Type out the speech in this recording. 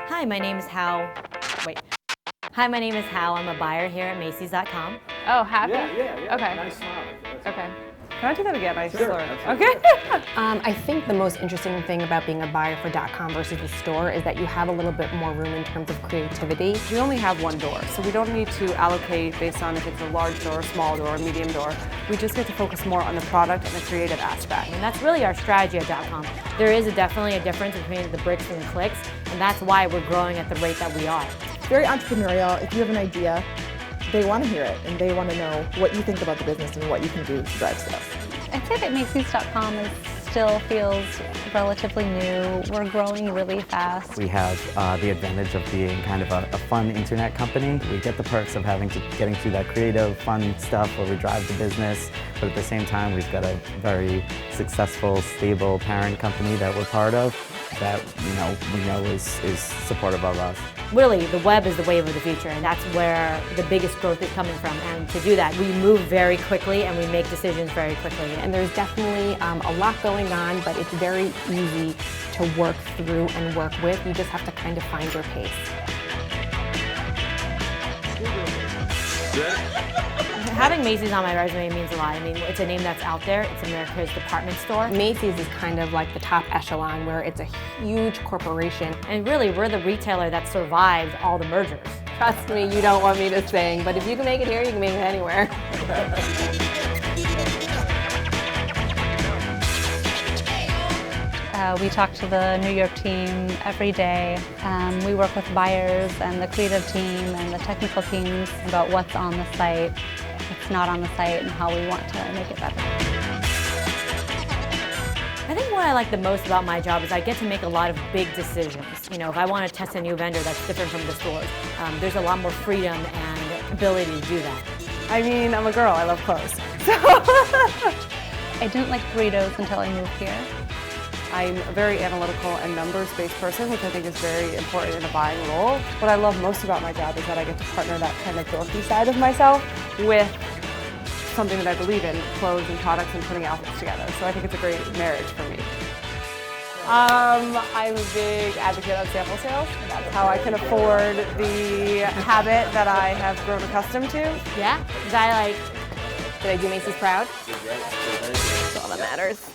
Hi, my name is Hal. Wait. Hi, my name is Hal. I'm a buyer here at Macys.com. Oh, happy? Yeah. Okay. Nice smile. Okay. Can I do that again? Sure. Okay. I think the most interesting thing about being a buyer for .com versus the store is that you have a little bit more room in terms of creativity. We only have one door, so we don't need to allocate based on if it's a large door, small door, medium door. We just get to focus more on the product and the creative aspect. And that's really our strategy at .com. There is definitely a difference between the bricks and the clicks, and that's why we're growing at the rate that we are. Very entrepreneurial. If you have an idea, they want to hear it and they want to know what you think about the business and what you can do to drive sales. I'd say that Macys.com still feels relatively new. We're growing really fast. We have the advantage of being kind of a fun internet company. We get the perks of getting through that creative, fun stuff where we drive the business, but at the same time we've got a very successful, stable parent company that we're part of that we know is supportive of us. Really, the web is the wave of the future, and that's where the biggest growth is coming from. And to do that, we move very quickly and we make decisions very quickly. And there's definitely a lot going on, but it's very easy to work through and work with. You just have to kind of find your pace. Having Macys on my resume means a lot. I mean, it's a name that's out there. It's America's department store. Macys is kind of like the top echelon where it's a huge corporation. And really, we're the retailer that survived all the mergers. Trust me, you don't want me to sing, but if you can make it here, you can make it anywhere. We talk to the New York team every day. We work with buyers and the creative team and the technical teams about what's on the site, what's not on the site, and how we want to make it better. I think what I like the most about my job is I get to make a lot of big decisions. You know, if I want to test a new vendor that's different from the stores, there's a lot more freedom and ability to do that. I mean, I'm a girl, I love clothes. So I didn't like burritos until I moved here. I'm a very analytical and numbers-based person, which I think is very important in a buying role. What I love most about my job is that I get to partner that kind of dorky side of myself with something that I believe in, clothes and products and putting outfits together. So I think it's a great marriage for me. I'm a big advocate of sample sales. That's how I can afford the habit that I have grown accustomed to. Yeah? Because I like... Did I do Macys proud? That's all that matters.